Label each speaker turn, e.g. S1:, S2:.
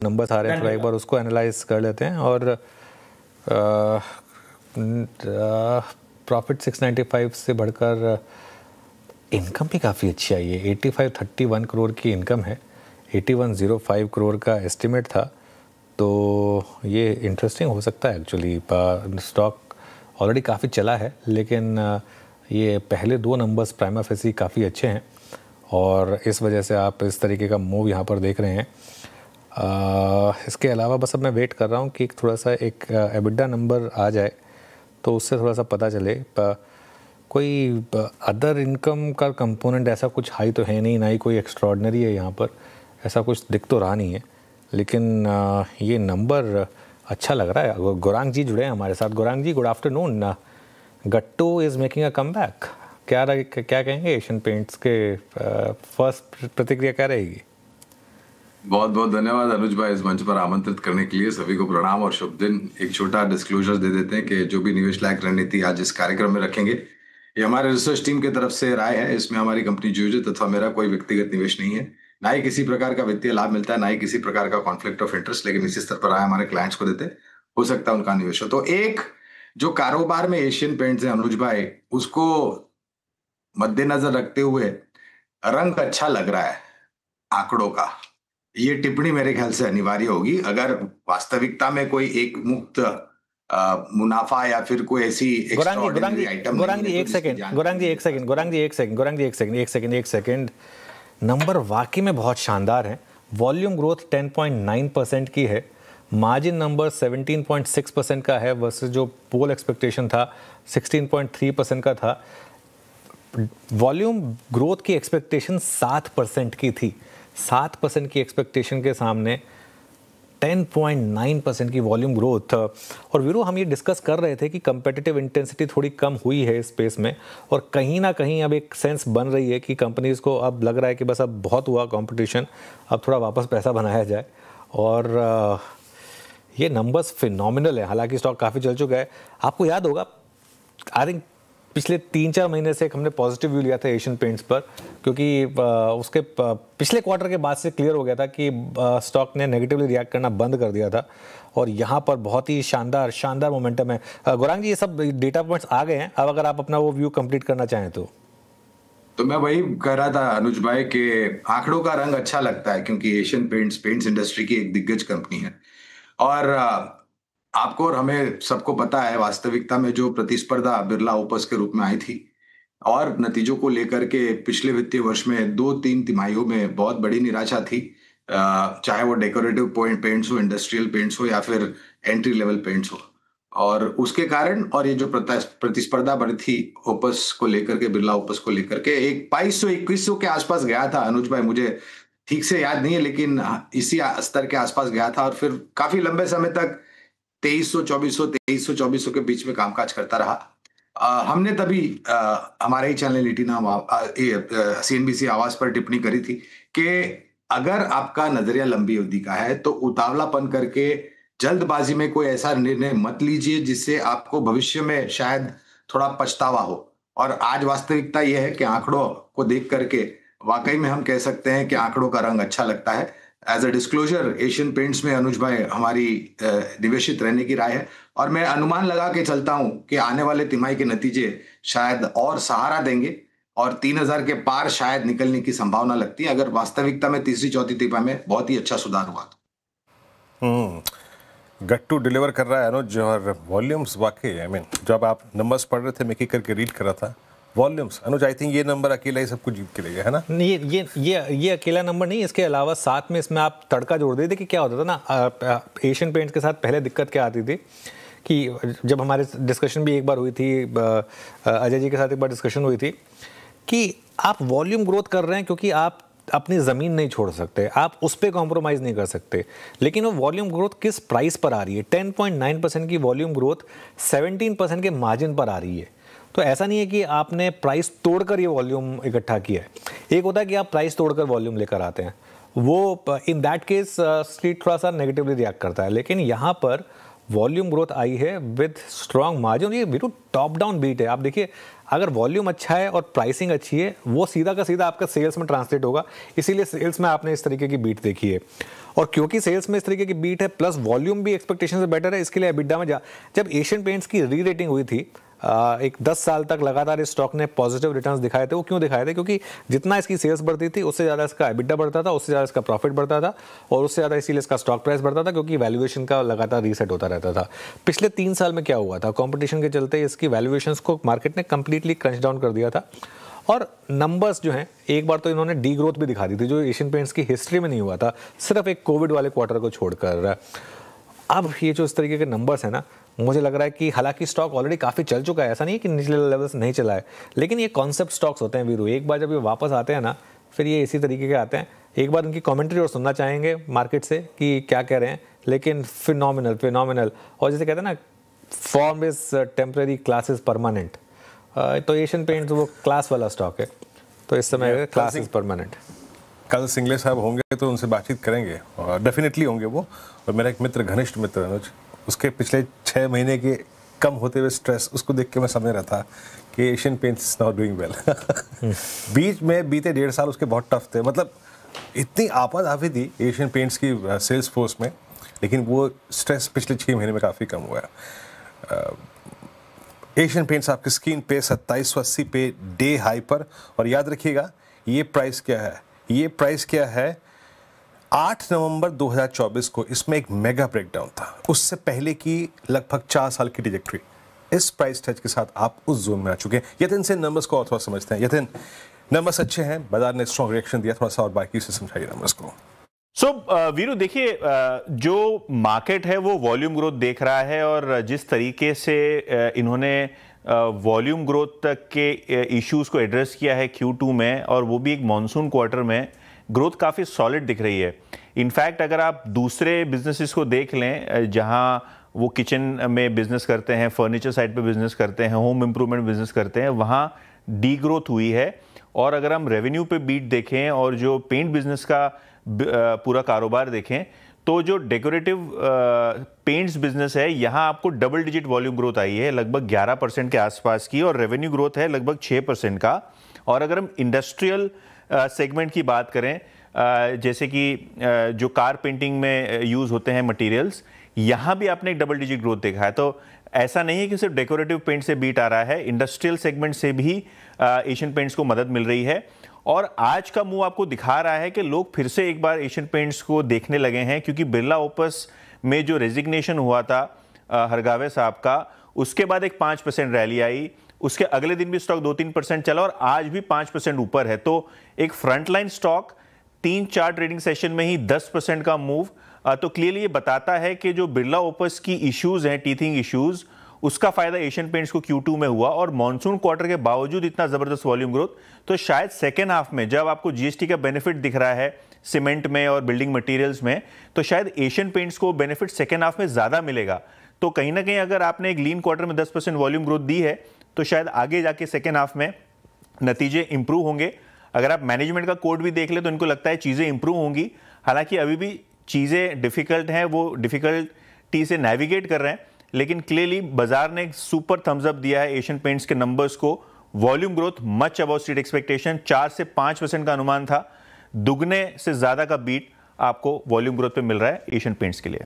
S1: Numbers आ रहे हैं, थोड़ा एक बार उसको एनालाइज कर लेते हैं। और प्रॉफिट 695 से बढ़कर इनकम भी काफ़ी अच्छी आई है। 8531 करोड़ की इनकम है, 8105 करोड़ का एस्टिमेट था। तो ये इंटरेस्टिंग हो सकता है एक्चुअली। स्टॉक ऑलरेडी काफ़ी चला है, लेकिन ये पहले 2 नंबर्स प्राइमा फेसी काफ़ी अच्छे हैं और इस वजह से आप इस तरीके का मूव यहाँ पर देख रहे हैं। इसके अलावा बस अब मैं वेट कर रहा हूँ कि थोड़ा सा एक एबिडा नंबर आ जाए तो उससे थोड़ा सा पता चले। कोई अदर इनकम का कंपोनेंट ऐसा कुछ हाई तो है नहीं, ना ही कोई एक्स्ट्रॉर्डनरी है यहाँ पर, ऐसा कुछ दिख तो रहा नहीं है। लेकिन ये नंबर अच्छा लग रहा है। गौरांग जी जुड़े हैं हमारे साथ। Gaurang ji, good afternoon. Gattu is making a comeback, क्या कहेंगे एशियन पेंट्स के फर्स्ट प्रतिक्रिया क्या रहेगी?
S2: बहुत बहुत धन्यवाद अनुज भाई इस मंच पर आमंत्रित करने के लिए। सभी को प्रणाम और शुभ दिन। एक छोटा डिस्क्लोजर दे देते हैं कि जो भी निवेश लायक रणनीति आज इस कार्यक्रम में रखेंगे, ये हमारे रिसर्च टीम की तरफ से राय है। इसमें हमारी कंपनी जीओजेट तथा मेरा कोई व्यक्तिगत निवेश नहीं है, ना ही किसी प्रकार का वित्तीय लाभ मिलता है, ना ही किसी प्रकार का कॉन्फ्लिक्ट ऑफ इंटरेस्ट। लेकिन इसी स्तर पर राय हमारे क्लाइंट्स को देते, हो सकता है उनका निवेश हो। तो एक जो कारोबार में एशियन पेंट्स है अनुज भाई, उसको मद्देनजर रखते हुए रंग अच्छा लग रहा है आंकड़ों का, ये टिप्पणी मेरे ख्याल से अनिवार्य होगी। अगर वास्तविकता में कोई एक मुक्त मुनाफा या फिर कोई ऐसी एक्स्ट्राऑर्डिनरी आइटम
S1: एक सेकंड। नंबर वाकई में बहुत शानदार है। वॉल्यूम ग्रोथ 10.9% की है, मार्जिन नंबर 17.6% का है वर्सेस जो पोल एक्सपेक्टेशन था 16.3% का था। वॉल्यूम ग्रोथ की एक्सपेक्टेशन 7% की थी। 7% की एक्सपेक्टेशन के सामने 10.9% की वॉल्यूम ग्रोथ। और वीरू, हम ये डिस्कस कर रहे थे कि कंपेटिटिव इंटेंसिटी थोड़ी कम हुई है इस स्पेस में, और कहीं ना कहीं अब एक सेंस बन रही है कि कंपनीज को अब लग रहा है कि बस अब बहुत हुआ कंपटीशन, अब थोड़ा वापस पैसा बनाया जाए। और ये नंबर्स फिनोमिनल है। हालांकि स्टॉक काफ़ी चल चुका है। आपको याद होगा, आई थिंक पिछले 3-4 महीने से हमने पॉजिटिव व्यू लिया था एशियन पेंट्स पर, क्योंकि उसके पिछले क्वार्टर के बाद से क्लियर हो गया था कि स्टॉक ने नेगेटिवली रिएक्ट करना बंद कर दिया था। और यहाँ पर बहुत ही शानदार मोमेंटम है। गौरांग जी, ये सब डेटा पॉइंट्स आ गए हैं। अब अगर आप अपना वो व्यू कंप्लीट करना चाहें तो
S2: मैं वही कह रहा था अनुज भाई कि आंकड़ों का रंग अच्छा लगता है, क्योंकि एशियन पेंट्स इंडस्ट्री की एक दिग्गज कंपनी है। और आपको और हमें सबको पता है वास्तविकता में जो प्रतिस्पर्धा बिरला ओपस के रूप में आई थी और नतीजों को लेकर के पिछले वित्तीय वर्ष में 2-3 तिमाहियों में बहुत बड़ी निराशा थी। चाहे वो डेकोरेटिव पेंट्स हो, इंडस्ट्रियल पेंट्स हो या फिर एंट्री लेवल पेंट्स हो। और उसके कारण और ये जो प्रतिस्पर्धा बढ़ी थी ओपस को लेकर के, बिरला ओपस को लेकर के, एक 2200-2100 के आसपास गया था अनुज भाई, मुझे ठीक से याद नहीं है, लेकिन इसी स्तर के आसपास गया था। और फिर काफी लंबे समय तक 2300-2400 के बीच में कामकाज करता रहा। हमने तभी हमारे ही चैनल लिटिना CNBC आवाज पर टिप्पणी करी थी कि अगर आपका नजरिया लंबी अवधि का है तो उतावलापन करके जल्दबाजी में कोई ऐसा निर्णय मत लीजिए जिससे आपको भविष्य में शायद थोड़ा पछतावा हो। और आज वास्तविकता यह है कि आंकड़ों को देख करके वाकई में हम कह सकते हैं कि आंकड़ों का रंग अच्छा लगता है। As a disclosure, Asian Paints में अनुज भाई हमारी निवेशित रहने की राय है। और मैं अनुमान लगा के चलता हूं कि आने वाले तिमाही के नतीजे शायद और सहारा देंगे और 3000 के पार शायद निकलने की संभावना लगती है, अगर वास्तविकता में तीसरी चौथी तिमाही में बहुत ही अच्छा सुधार हुआ तो।
S3: गट्टू डिलीवर कर रहा है अनुज। और वॉल्यूम्स वाकई, जब आप नंबर्स पढ़ रहे थे मैं एक करके रीड कर रहा था। वॉल्यूम्स अनुज, आई थिंक ये नंबर अकेला ही सब कुछ जीत के ले गया है ना?
S1: ये अकेला नंबर नहीं, इसके अलावा साथ में इसमें आप तड़का जोड़ देते कि क्या होता था ना, एशियन पेंट्स के साथ पहले दिक्कत क्या आती थी कि जब हमारे डिस्कशन भी एक बार हुई थी, अजय जी के साथ एक बार डिस्कशन हुई थी कि आप वॉल्यूम ग्रोथ कर रहे हैं क्योंकि आप अपनी ज़मीन नहीं छोड़ सकते, आप उस पर कॉम्प्रोमाइज़ नहीं कर सकते। लेकिन वो वॉल्यूम ग्रोथ किस प्राइस पर आ रही है? 10.9% की वॉल्यूम ग्रोथ 17% के मार्जिन पर आ रही है। तो ऐसा नहीं है कि आपने प्राइस तोड़कर ये वॉल्यूम इकट्ठा किया है। एक होता है कि आप प्राइस तोड़कर वॉल्यूम लेकर आते हैं, वो इन दैट केस स्ट्रीट थोड़ा सा नेगेटिवली रिएक्ट करता है। लेकिन यहाँ पर वॉल्यूम ग्रोथ आई है विद स्ट्रॉन्ग मार्जिन। ये बिल्कुल टॉप डाउन बीट है। आप देखिए, अगर वॉल्यूम अच्छा है और प्राइसिंग अच्छी है, वो सीधा का सीधा आपका सेल्स में ट्रांसलेट होगा। इसीलिए सेल्स में आपने इस तरीके की बीट देखी है। और क्योंकि सेल्स में इस तरीके की बीट है प्लस वॉल्यूम भी एक्सपेक्टेशन से बेटर है, इसके लिए एबिडा में जब एशियन पेंट्स की री रेटिंग हुई थी, एक 10 साल तक लगातार इस स्टॉक ने पॉजिटिव रिटर्न्स दिखाए थे। वो क्यों दिखाए थे? क्योंकि जितना इसकी सेल्स बढ़ती थी उससे ज़्यादा इसका एबिडा बढ़ता था, उससे ज़्यादा इसका प्रॉफिट बढ़ता था और उससे ज़्यादा इसीलिए इसका स्टॉक प्राइस बढ़ता था, क्योंकि वैल्यूएशन का लगातार रीसेट होता रहता था। पिछले 3 साल में क्या हुआ था? कंपटीशन के चलते इसकी वैल्यूएशंस को मार्केट ने कंप्लीटली क्रंच डाउन कर दिया था और नंबर्स जो हैं, एक बार तो इन्होंने डी ग्रोथ भी दिखा दी थी, जो एशियन पेंट्स की हिस्ट्री में नहीं हुआ था, सिर्फ एक कोविड वाले क्वार्टर को छोड़कर। अब ये जो इस तरीके के नंबर्स हैं ना, मुझे लग रहा है कि हालांकि स्टॉक ऑलरेडी काफ़ी चल चुका है, ऐसा नहीं है कि निचले लेवल से नहीं चला है, लेकिन ये कॉन्सेप्ट स्टॉक्स होते हैं वीरू। एक बार जब ये वापस आते हैं ना, फिर ये इसी तरीके के आते हैं। एक बार उनकी कमेंट्री और सुनना चाहेंगे मार्केट से कि क्या कह रहे हैं, लेकिन फिनोमिनल। और जैसे कहते हैं ना, form is temporary, class is permanent. तो एशियन पेंट्स वो क्लास वाला स्टॉक है, तो इस समय क्लास इज परमानेंट।
S3: कल सिंगले साहब होंगे तो उनसे बातचीत करेंगे और डेफिनेटली होंगे वो। और मेरा एक मित्र, घनिष्ठ मित्र अनुज, उसके पिछले 6 महीने के कम होते हुए स्ट्रेस, उसको देख के मैं समझ रहा था कि Asian Paints is not doing well. बीच में बीते 1.5 साल उसके बहुत टफ थे, मतलब इतनी आपद आफी थी एशियन पेंट्स की सेल्स फोर्स में, लेकिन वो स्ट्रेस पिछले 6 महीने में काफ़ी कम हुआ है। एशियन पेंट्स आपकी स्क्रीन पे 2780 पे डे हाई पर। और याद रखिएगा, ये प्राइस क्या है, ये प्राइस क्या है 8 नवंबर 2024 को। इसमें एक मेगा ब्रेकडाउन था, उससे पहले की लगभग 4 साल की ट्रैजेक्टरी। इस प्राइस टच के साथ आप उस जोन में आ चुके हैं। यतिन से नंबर्स को और थोड़ा समझते हैं। यतिन, नंबर्स अच्छे हैं, बाजार ने स्ट्रॉन्ग रिएक्शन दिया, थोड़ा सा और बाकी से समझाइए नंबर्स को।
S4: वीरू देखिए, जो मार्केट है वो वॉल्यूम ग्रोथ देख रहा है और जिस तरीके से इन्होंने वॉल्यूम ग्रोथ तक के इश्यूज को एड्रेस किया है Q2 में, और वो भी एक मॉनसून क्वार्टर में, ग्रोथ काफ़ी सॉलिड दिख रही है। इनफैक्ट अगर आप दूसरे बिजनेसेस को देख लें, जहां वो किचन में बिजनेस करते हैं, फर्नीचर साइड पे बिजनेस करते हैं, होम इंप्रूवमेंट बिजनेस करते हैं, वहाँ डी ग्रोथ हुई है। और अगर हम रेवेन्यू पे बीट देखें और जो पेंट बिजनेस का पूरा कारोबार देखें, तो जो डेकोरेटिव पेंट्स बिजनेस है, यहाँ आपको डबल डिजिट वॉल्यूम ग्रोथ आई है, लगभग 11% के आसपास की, और रेवेन्यू ग्रोथ है लगभग 6% का। और अगर हम इंडस्ट्रियल सेगमेंट की बात करें, जैसे कि जो कार पेंटिंग में यूज़ होते हैं मटेरियल्स, यहाँ भी आपने एक डबल डिजिट ग्रोथ देखा है। तो ऐसा नहीं है कि सिर्फ डेकोरेटिव पेंट से बीट आ रहा है, इंडस्ट्रियल सेगमेंट से भी एशियन पेंट्स को मदद मिल रही है। और आज का मूव आपको दिखा रहा है कि लोग फिर से एक बार एशियन पेंट्स को देखने लगे हैं, क्योंकि बिरला ओपस में जो रेजिग्नेशन हुआ था हरगावे साहब का, उसके बाद एक 5% रैली आई, उसके अगले दिन भी स्टॉक 2-3% चला और आज भी 5% ऊपर है। तो एक फ्रंटलाइन स्टॉक 3-4 ट्रेडिंग सेशन में ही 10% का मूव, तो क्लियरली ये बताता है कि जो बिरला ओपस की इश्यूज हैं, टीथिंग इश्यूज, उसका फायदा एशियन पेंट्स को Q2 में हुआ। और मॉनसून क्वार्टर के बावजूद इतना जबरदस्त वॉल्यूम ग्रोथ, तो शायद सेकेंड हाफ में जब आपको GST का बेनिफिट दिख रहा है सीमेंट में और बिल्डिंग मटेरियल्स में, तो शायद एशियन पेंट्स को बेनिफिट सेकेंड हाफ में ज्यादा मिलेगा। तो कहीं ना कहीं अगर आपने एक लीन क्वार्टर में 10% वॉल्यूम ग्रोथ दी है, तो शायद आगे जाके सेकेंड हाफ में नतीजे इंप्रूव होंगे। अगर आप मैनेजमेंट का कोड भी देख ले तो इनको लगता है चीजें इंप्रूव होंगी। हालांकि अभी भी चीजें डिफिकल्ट हैं, वो डिफिकल्टी से नेविगेट कर रहे हैं, लेकिन क्लियरली बाजार ने एक सुपर थम्स अप दिया है एशियन पेंट्स के नंबर्स को। Volume growth much above street expectation, 4 से 5% का अनुमान था, दुगने से ज्यादा का बीट आपको वॉल्यूम ग्रोथ पे मिल रहा है एशियन पेंट्स के लिए।